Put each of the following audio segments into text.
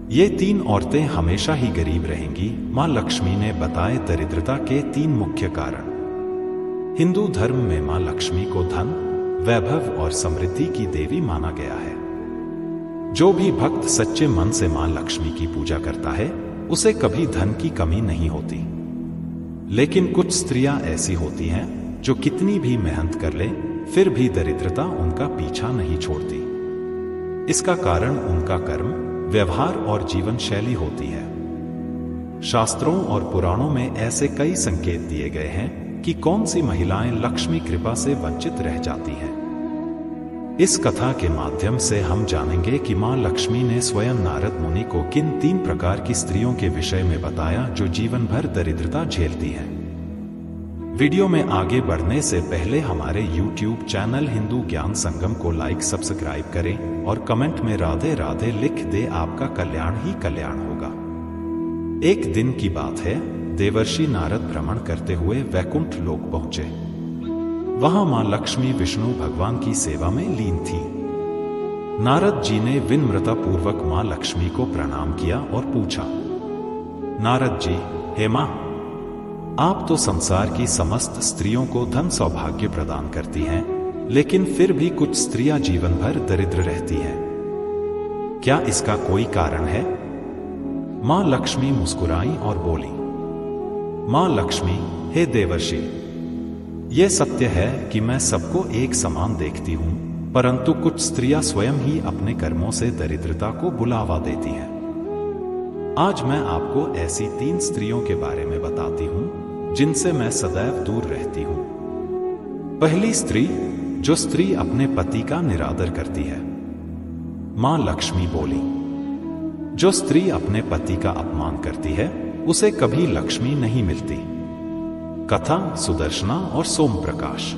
ये तीन औरतें हमेशा ही गरीब रहेंगी। मां लक्ष्मी ने बताए दरिद्रता के तीन मुख्य कारण। हिंदू धर्म में मां लक्ष्मी को धन, वैभव और समृद्धि की देवी माना गया है। जो भी भक्त सच्चे मन से मां लक्ष्मी की पूजा करता है, उसे कभी धन की कमी नहीं होती। लेकिन कुछ स्त्रियां ऐसी होती हैं जो कितनी भी मेहनत कर ले, फिर भी दरिद्रता उनका पीछा नहीं छोड़ती। इसका कारण उनका कर्म, व्यवहार और जीवन शैली होती है। शास्त्रों और पुराणों में ऐसे कई संकेत दिए गए हैं कि कौन सी महिलाएं लक्ष्मी कृपा से वंचित रह जाती हैं। इस कथा के माध्यम से हम जानेंगे कि मां लक्ष्मी ने स्वयं नारद मुनि को किन तीन प्रकार की स्त्रियों के विषय में बताया जो जीवन भर दरिद्रता झेलती हैं। वीडियो में आगे बढ़ने से पहले हमारे YouTube चैनल हिंदू ज्ञान संगम को लाइक, सब्सक्राइब करें और कमेंट में राधे राधे लिख दे। आपका कल्याण ही कल्याण होगा। एक दिन की बात है, देवर्षि नारद भ्रमण करते हुए वैकुंठ लोक पहुंचे। वहां मां लक्ष्मी विष्णु भगवान की सेवा में लीन थी। नारद जी ने विनम्रता पूर्वक मां लक्ष्मी को प्रणाम किया और पूछा, नारद जी, हे मां, आप तो संसार की समस्त स्त्रियों को धन सौभाग्य प्रदान करती हैं, लेकिन फिर भी कुछ स्त्रियां जीवन भर दरिद्र रहती हैं। क्या इसका कोई कारण है? मां लक्ष्मी मुस्कुराई और बोली, मां लक्ष्मी, हे देवर्षि, यह सत्य है कि मैं सबको एक समान देखती हूं, परंतु कुछ स्त्रियां स्वयं ही अपने कर्मों से दरिद्रता को बुलावा देती हैं। आज मैं आपको ऐसी तीन स्त्रियों के बारे में बताती हूं जिनसे मैं सदैव दूर रहती हूं। पहली स्त्री, जो स्त्री अपने पति का निरादर करती है। मां लक्ष्मी बोली, जो स्त्री अपने पति का अपमान करती है, उसे कभी लक्ष्मी नहीं मिलती। कथा सुदर्शना और सोम प्रकाश।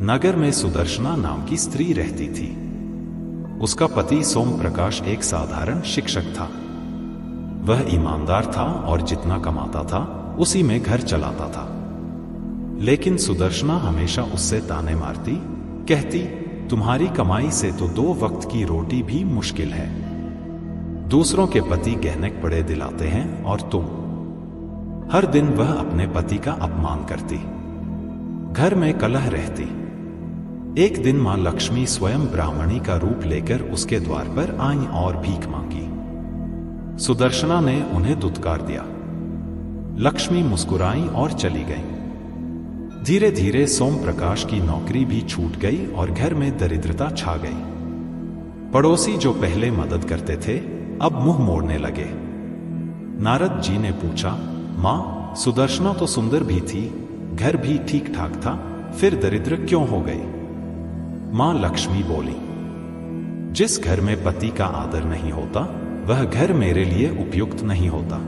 नगर में सुदर्शना नाम की स्त्री रहती थी। उसका पति सोम प्रकाश एक साधारण शिक्षक था। वह ईमानदार था और जितना कमाता था उसी में घर चलाता था। लेकिन सुदर्शना हमेशा उससे ताने मारती, कहती, तुम्हारी कमाई से तो 2 वक्त की रोटी भी मुश्किल है। दूसरों के पति गहने बड़े दिलाते हैं और तुम। हर दिन वह अपने पति का अपमान करती। घर में कलह रहती। एक दिन मां लक्ष्मी स्वयं ब्राह्मणी का रूप लेकर उसके द्वार पर आई और भीख मांगी। सुदर्शना ने उन्हें दुत्कार दिया। लक्ष्मी मुस्कुराई और चली गई। धीरे धीरे सोम प्रकाश की नौकरी भी छूट गई और घर में दरिद्रता छा गई। पड़ोसी जो पहले मदद करते थे, अब मुंह मोड़ने लगे। नारद जी ने पूछा, मां, सुदर्शना तो सुंदर भी थी, घर भी ठीक ठाक था, फिर दरिद्र क्यों हो गई? मां लक्ष्मी बोली, जिस घर में पति का आदर नहीं होता, वह घर मेरे लिए उपयुक्त नहीं होता।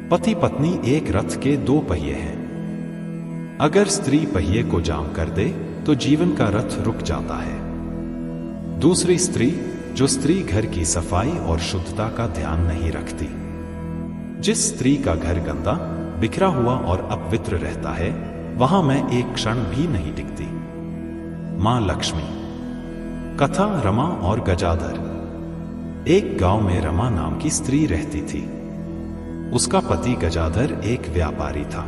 पति पत्नी एक रथ के 2 पहिए हैं। अगर स्त्री पहिए को जाम कर दे तो जीवन का रथ रुक जाता है। दूसरी स्त्री, जो स्त्री घर की सफाई और शुद्धता का ध्यान नहीं रखती। जिस स्त्री का घर गंदा, बिखरा हुआ और अपवित्र रहता है, वहां मैं एक क्षण भी नहीं टिकती। मां लक्ष्मी। कथा रमा और गजाधर। एक गांव में रमा नाम की स्त्री रहती थी। उसका पति गजाधर एक व्यापारी था।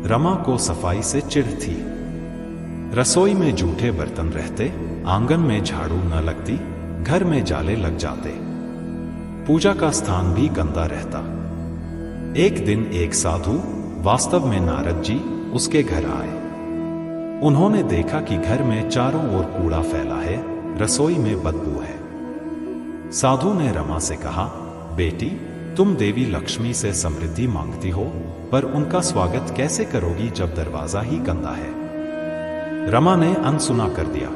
रमा को सफाई से चिढ़ थी। रसोई में जूठे बर्तन रहते, आंगन में झाड़ू न लगती, घर में जाले लग जाते, पूजा का स्थान भी गंदा रहता। एक दिन एक साधु, वास्तव में नारद जी, उसके घर आए। उन्होंने देखा कि घर में चारों ओर कूड़ा फैला है, रसोई में बदबू है। साधु ने रमा से कहा, बेटी, तुम देवी लक्ष्मी से समृद्धि मांगती हो, पर उनका स्वागत कैसे करोगी जब दरवाजा ही गंदा है? रमा ने अनसुना कर दिया।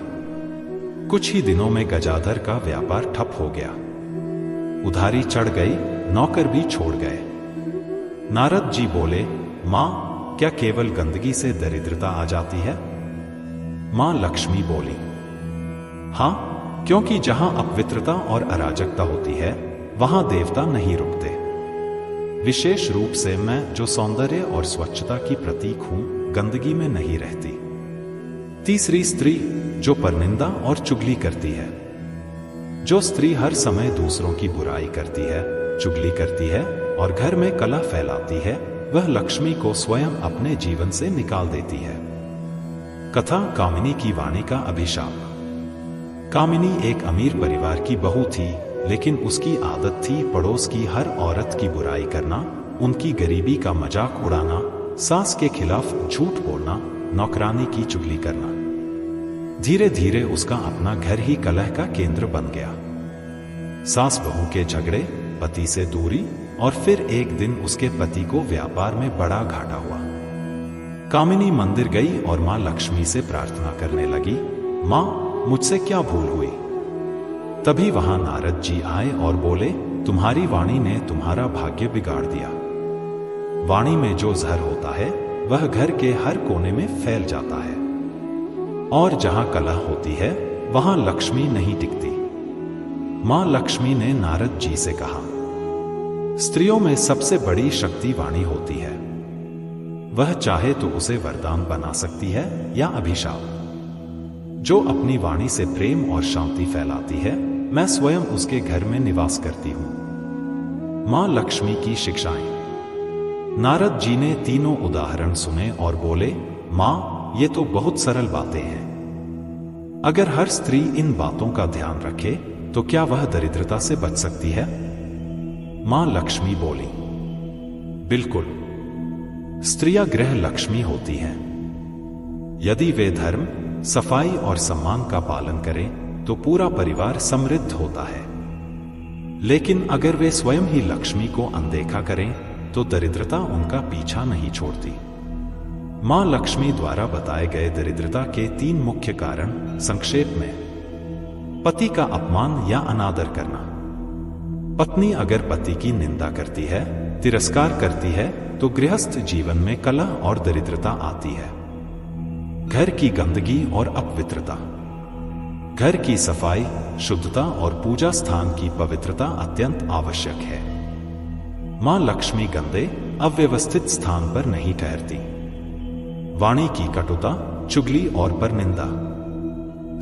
कुछ ही दिनों में गजाधर का व्यापार ठप हो गया। उधारी चढ़ गई, नौकर भी छोड़ गए। नारद जी बोले, मां, क्या केवल गंदगी से दरिद्रता आ जाती है? मां लक्ष्मी बोली, हां, क्योंकि जहां अपवित्रता और अराजकता होती है, वहां देवता नहीं रुकते। विशेष रूप से मैं, जो सौंदर्य और स्वच्छता की प्रतीक हूं, गंदगी में नहीं रहती। तीसरी स्त्री, जो परनिंदा और चुगली करती है। जो स्त्री हर समय दूसरों की बुराई करती है, चुगली करती है और घर में कलह फैलाती है, वह लक्ष्मी को स्वयं अपने जीवन से निकाल देती है। कथा कामिनी की वाणी का अभिशाप। कामिनी एक अमीर परिवार की बहू थी, लेकिन उसकी आदत थी पड़ोस की हर औरत की बुराई करना, उनकी गरीबी का मजाक उड़ाना, सास के खिलाफ झूठ बोलना, नौकरानी की चुगली करना। धीरे धीरे उसका अपना घर ही कलह का केंद्र बन गया। सास बहू के झगड़े, पति से दूरी और फिर एक दिन उसके पति को व्यापार में बड़ा घाटा हुआ। कामिनी मंदिर गई और मां लक्ष्मी से प्रार्थना करने लगी, मां, मुझसे क्या भूल हुई? तभी वहां नारद जी आए और बोले, तुम्हारी वाणी ने तुम्हारा भाग्य बिगाड़ दिया। वाणी में जो जहर होता है वह घर के हर कोने में फैल जाता है, और जहां कलह होती है वहां लक्ष्मी नहीं टिकती। मां लक्ष्मी ने नारद जी से कहा, स्त्रियों में सबसे बड़ी शक्ति वाणी होती है। वह चाहे तो उसे वरदान बना सकती है या अभिशाप। जो अपनी वाणी से प्रेम और शांति फैलाती है, मैं स्वयं उसके घर में निवास करती हूं। मां लक्ष्मी की शिक्षाएं। नारद जी ने तीनों उदाहरण सुने और बोले, मां, ये तो बहुत सरल बातें हैं। अगर हर स्त्री इन बातों का ध्यान रखे तो क्या वह दरिद्रता से बच सकती है? मां लक्ष्मी बोली, बिल्कुल। स्त्रियां गृह लक्ष्मी होती हैं। यदि वे धर्म, सफाई और सम्मान का पालन करें तो पूरा परिवार समृद्ध होता है। लेकिन अगर वे स्वयं ही लक्ष्मी को अनदेखा करें तो दरिद्रता उनका पीछा नहीं छोड़ती। मां लक्ष्मी द्वारा बताए गए दरिद्रता के 3 मुख्य कारण संक्षेप में। पति का अपमान या अनादर करना। पत्नी अगर पति की निंदा करती है, तिरस्कार करती है तो गृहस्थ जीवन में कलह और दरिद्रता आती है। घर की गंदगी और अपवित्रता। घर की सफाई, शुद्धता और पूजा स्थान की पवित्रता अत्यंत आवश्यक है। मां लक्ष्मी गंदे, अव्यवस्थित स्थान पर नहीं ठहरती। वाणी की कटुता, चुगली और परनिंदा।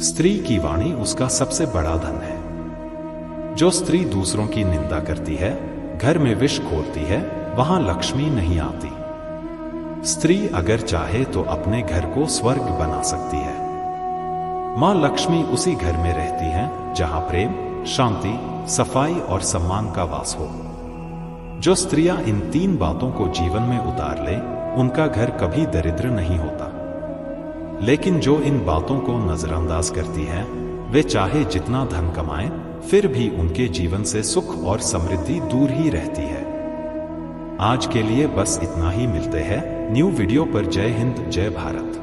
स्त्री की वाणी उसका सबसे बड़ा धन है। जो स्त्री दूसरों की निंदा करती है, घर में विष घोलती है, वहां लक्ष्मी नहीं आती। स्त्री अगर चाहे तो अपने घर को स्वर्ग बना सकती है। मां लक्ष्मी उसी घर में रहती हैं जहां प्रेम, शांति, सफाई और सम्मान का वास हो। जो स्त्रियां इन 3 बातों को जीवन में उतार ले, उनका घर कभी दरिद्र नहीं होता। लेकिन जो इन बातों को नजरअंदाज करती हैं, वे चाहे जितना धन कमाएं, फिर भी उनके जीवन से सुख और समृद्धि दूर ही रहती है। आज के लिए बस इतना ही। मिलते हैं न्यू वीडियो पर। जय हिंद, जय भारत।